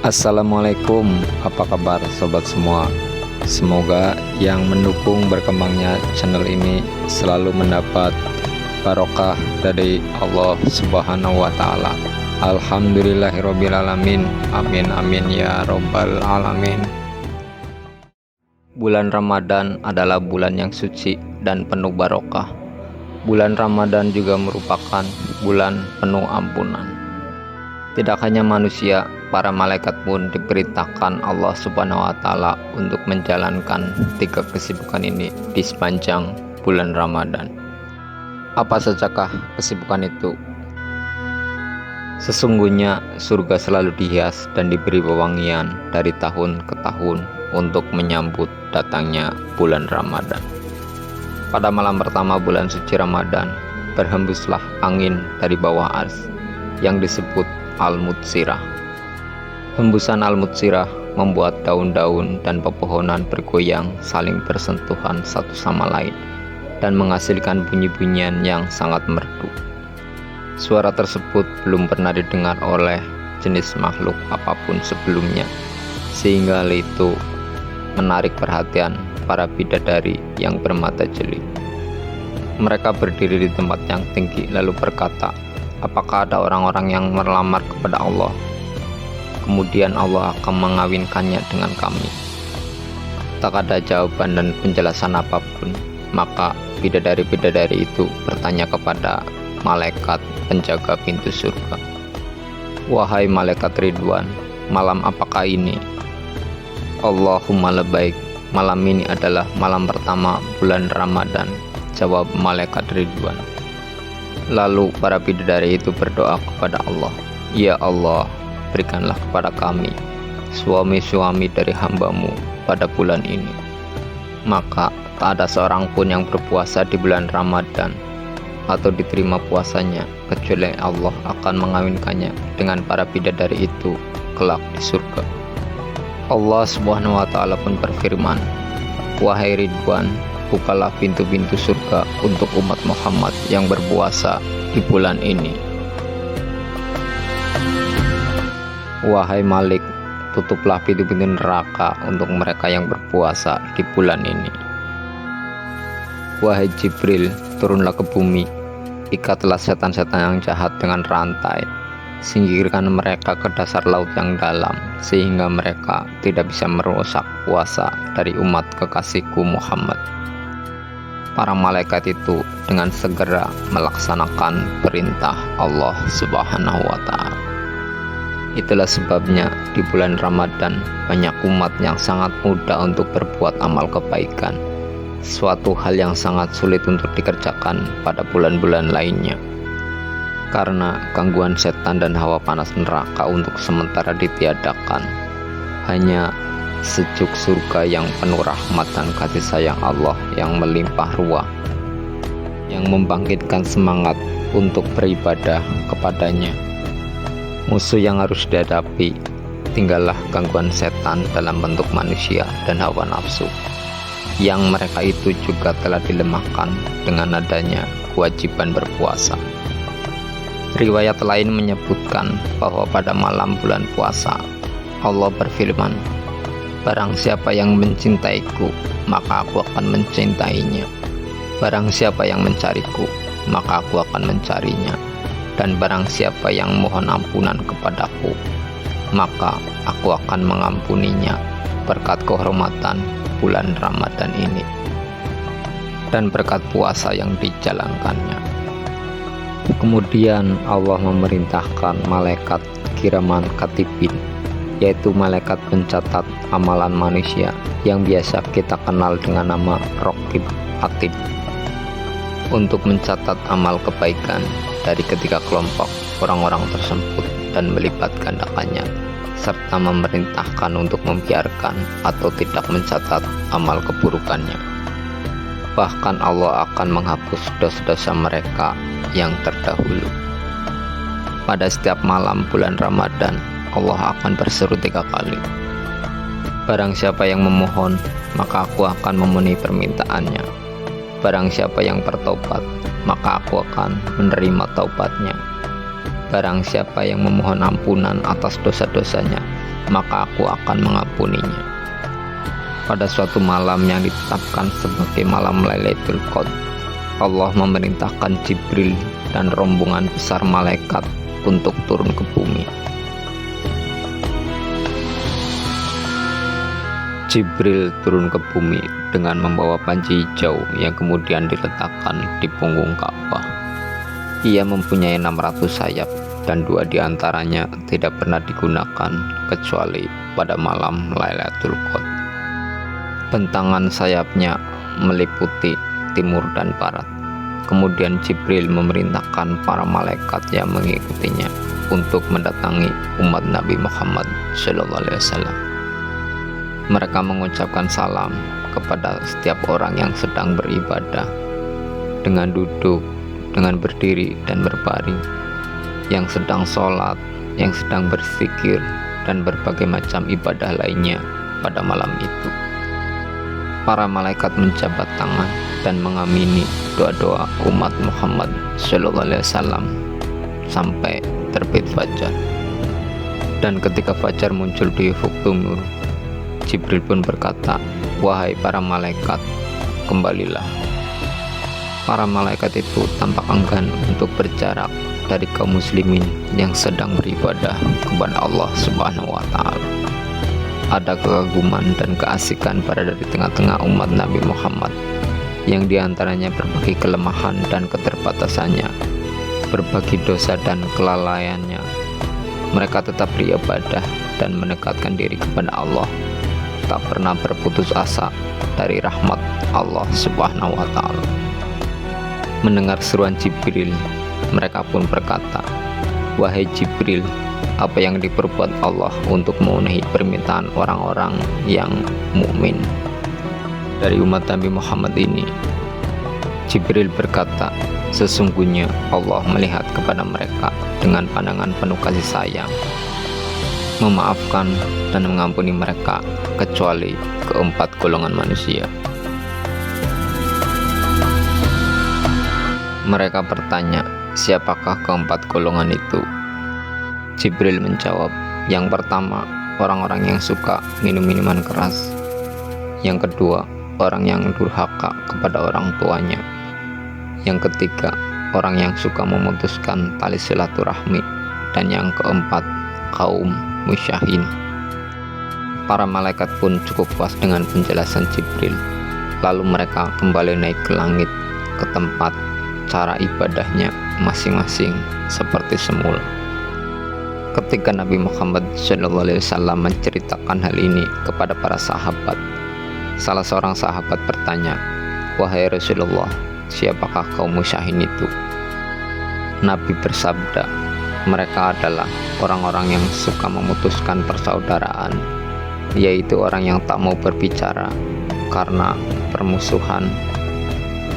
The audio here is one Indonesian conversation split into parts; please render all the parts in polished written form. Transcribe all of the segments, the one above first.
Assalamualaikum, apa kabar sobat semua? Semoga yang mendukung berkembangnya channel ini selalu mendapat barokah dari Allah Subhanahu wa Ta'ala. Alhamdulillahirobbilalamin. Amin amin ya robbal alamin. Bulan Ramadan adalah bulan yang suci dan penuh barokah. Bulan Ramadan juga merupakan bulan penuh ampunan. Tidak hanya manusia, para malaikat pun diperintahkan Allah Subhanahu wa Ta'ala untuk menjalankan 3 kesibukan ini di sepanjang bulan Ramadan. Apa sajakah kesibukan itu? Sesungguhnya surga selalu dihias dan diberi wewangian dari tahun ke tahun untuk menyambut datangnya bulan Ramadan. Pada malam pertama bulan suci Ramadan, berhembuslah angin dari bawah ars yang disebut Al-Mutsirah. Hembusan Al-Mutsirah membuat daun-daun dan pepohonan bergoyang saling bersentuhan satu sama lain dan menghasilkan bunyi-bunyian yang sangat merdu. Suara tersebut belum pernah didengar oleh jenis makhluk apapun sebelumnya, sehingga hal itu menarik perhatian para bidadari yang bermata jeli. Mereka berdiri di tempat yang tinggi lalu berkata, apakah ada orang-orang yang melamar kepada Allah? Kemudian Allah akan mengawinkannya dengan kami. Tak ada jawaban dan penjelasan apapun, maka bidadari-bidadari itu bertanya kepada malaikat penjaga pintu surga, wahai malaikat Ridwan, malam apakah ini? Allahumma labbaik, malam ini adalah malam pertama bulan Ramadan, jawab malaikat Ridwan. Lalu para bidadari itu berdoa kepada Allah, ya Allah, berikanlah kepada kami suami-suami dari hamba-Mu pada bulan ini. Maka tak ada seorang pun yang berpuasa di bulan Ramadan atau diterima puasanya kecuali Allah akan mengawinkannya dengan para bidadari itu kelak di surga. Allah Subhanahu wa Ta'ala pun berfirman, wahai Ridwan, bukalah pintu-pintu surga untuk umat Muhammad yang berpuasa di bulan ini. Wahai Malik, tutuplah pintu-pintu neraka untuk mereka yang berpuasa di bulan ini. Wahai Jibril, turunlah ke bumi, ikatlah setan-setan yang jahat dengan rantai, singkirkan mereka ke dasar laut yang dalam, sehingga mereka tidak bisa merusak puasa dari umat kekasihku Muhammad. Para malaikat itu dengan segera melaksanakan perintah Allah Subhanahu wa Ta'ala. Itulah sebabnya di bulan Ramadan banyak umat yang sangat mudah untuk berbuat amal kebaikan, suatu hal yang sangat sulit untuk dikerjakan pada bulan-bulan lainnya. Karena gangguan setan dan hawa panas neraka untuk sementara ditiadakan, hanya sejuk surga yang penuh rahmat dan kasih sayang Allah yang melimpah ruah, yang membangkitkan semangat untuk beribadah kepadanya. Musuh yang harus dihadapi tinggallah gangguan setan dalam bentuk manusia dan hawa nafsu, yang mereka itu juga telah dilemahkan dengan adanya kewajiban berpuasa. Riwayat lain menyebutkan bahwa pada malam bulan puasa Allah berfirman, barang siapa yang mencintaiku, maka aku akan mencintainya. Barang siapa yang mencariku, maka aku akan mencarinya. Dan barang siapa yang mohon ampunan kepadaku, maka aku akan mengampuninya berkat kehormatan bulan Ramadan ini dan berkat puasa yang dijalankannya. Kemudian Allah memerintahkan malaikat kiraman katibin, yaitu malaikat pencatat amalan manusia yang biasa kita kenal dengan nama Raqib Atid, untuk mencatat amal kebaikan dari ketiga kelompok orang-orang tersebut dan melipat gandakannya, serta memerintahkan untuk membiarkan atau tidak mencatat amal keburukannya. Bahkan Allah akan menghapus dosa-dosa mereka yang terdahulu. Pada setiap malam bulan Ramadan, Allah akan berseru 3 kali, barang siapa yang memohon, maka aku akan memenuhi permintaannya. Barang siapa yang bertobat, maka aku akan menerima taubatnya. Barang siapa yang memohon ampunan atas dosa-dosanya, maka aku akan mengampuninya. Pada suatu malam yang ditetapkan sebagai malam Lailatul Qadar, Allah memerintahkan Jibril dan rombongan besar malaikat untuk turun ke bumi. Jibril turun ke bumi dengan membawa panji hijau yang kemudian diletakkan di punggung Ka'bah. Ia mempunyai 600 sayap dan 2 diantaranya tidak pernah digunakan kecuali pada malam Lailatul Qadar. Bentangan sayapnya meliputi timur dan barat. Kemudian Jibril memerintahkan para malaikat yang mengikutinya untuk mendatangi umat Nabi Muhammad SAW. Mereka mengucapkan salam kepada setiap orang yang sedang beribadah, dengan duduk, dengan berdiri dan berbaring, yang sedang sholat, yang sedang berzikir, dan berbagai macam ibadah lainnya pada malam itu. Para malaikat menjabat tangan dan mengamini doa-doa umat Muhammad SAW sampai terbit fajar. Dan ketika fajar muncul di ufuk timur, Jibril pun berkata, "Wahai para malaikat, kembalilah." Para malaikat itu tampak enggan untuk berjarak dari kaum muslimin yang sedang beribadah kepada Allah Subhanahu wa Ta'ala. Ada kekaguman dan keasikan berada di tengah-tengah umat Nabi Muhammad, yang diantaranya berbagi kelemahan dan keterbatasannya, berbagi dosa dan kelalaiannya. Mereka tetap beribadah dan mendekatkan diri kepada Allah, tak pernah berputus asa dari rahmat Allah Subhanahu wa Ta'ala. Mendengar seruan Jibril, mereka pun berkata, "Wahai Jibril, apa yang diperbuat Allah untuk memenuhi permintaan orang-orang yang mukmin dari umat Nabi Muhammad ini?" Jibril berkata, "Sesungguhnya Allah melihat kepada mereka dengan pandangan penuh kasih sayang, memaafkan dan mengampuni mereka kecuali keempat golongan manusia." Mereka bertanya, "Siapakah keempat golongan itu?" Jibril menjawab, "Yang pertama, orang-orang yang suka minum minuman keras. Yang kedua, orang yang durhaka kepada orang tuanya. Yang ketiga, orang yang suka memutuskan tali silaturahmi. Dan yang keempat, kaum musyahin." Para malaikat pun cukup puas dengan penjelasan Jibril. Lalu mereka kembali naik ke langit, ke tempat cara ibadahnya masing-masing seperti semula. Ketika Nabi Muhammad SAW menceritakan hal ini kepada para sahabat, salah seorang sahabat bertanya, "Wahai Rasulullah, siapakah kaum musyahin itu?" Nabi bersabda, "Mereka adalah orang-orang yang suka memutuskan persaudaraan, yaitu orang yang tak mau berbicara karena permusuhan,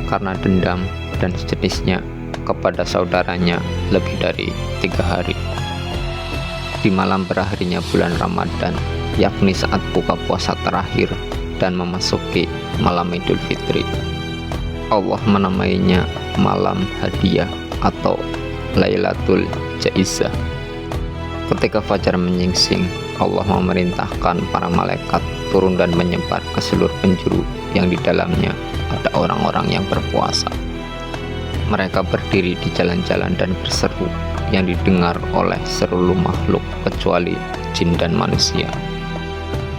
karena dendam dan sejenisnya kepada saudaranya lebih dari 3 hari. Di malam berakhirnya bulan Ramadan, yakni saat buka puasa terakhir dan memasuki malam Idul Fitri, Allah menamainya malam hadiah atau Lailatul Jaizah. Ketika fajar menyingsing, Allah memerintahkan para malaikat turun dan menyebar ke seluruh penjuru yang di dalamnya ada orang-orang yang berpuasa. Mereka berdiri di jalan-jalan dan berseru yang didengar oleh seluruh makhluk kecuali jin dan manusia.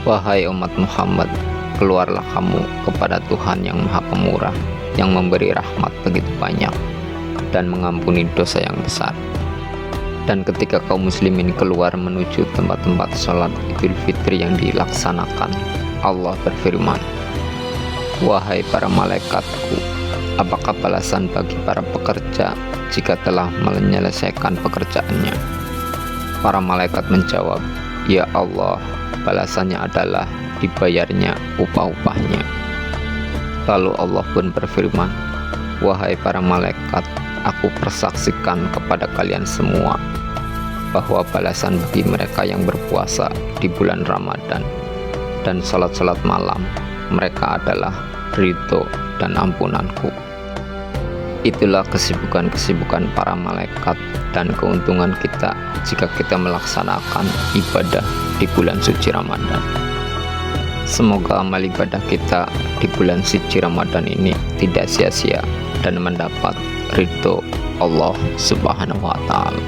Wahai umat Muhammad, keluarlah kamu kepada Tuhan yang Maha Pemurah, yang memberi rahmat begitu banyak dan mengampuni dosa yang besar." Dan ketika kaum muslimin keluar menuju tempat-tempat sholat Idul Fitri yang dilaksanakan, Allah berfirman, "Wahai para malaikatku, apakah balasan bagi para pekerja jika telah menyelesaikan pekerjaannya?" Para malaikat menjawab, "Ya Allah, balasannya adalah dibayarnya upah-upahnya." Lalu Allah pun berfirman, "Wahai para malaikat, aku persaksikan kepada kalian semua bahwa balasan bagi mereka yang berpuasa di bulan Ramadan dan salat-salat malam, mereka adalah ridho dan ampunanku." Itulah kesibukan-kesibukan para malaikat dan keuntungan kita jika kita melaksanakan ibadah di bulan suci Ramadan. Semoga amal ibadah kita di bulan suci Ramadan ini tidak sia-sia dan mendapat ridho Allah Subhanahu wa Ta'ala.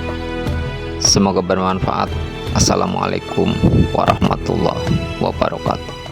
Semoga bermanfaat. Assalamualaikum warahmatullahi wabarakatuh.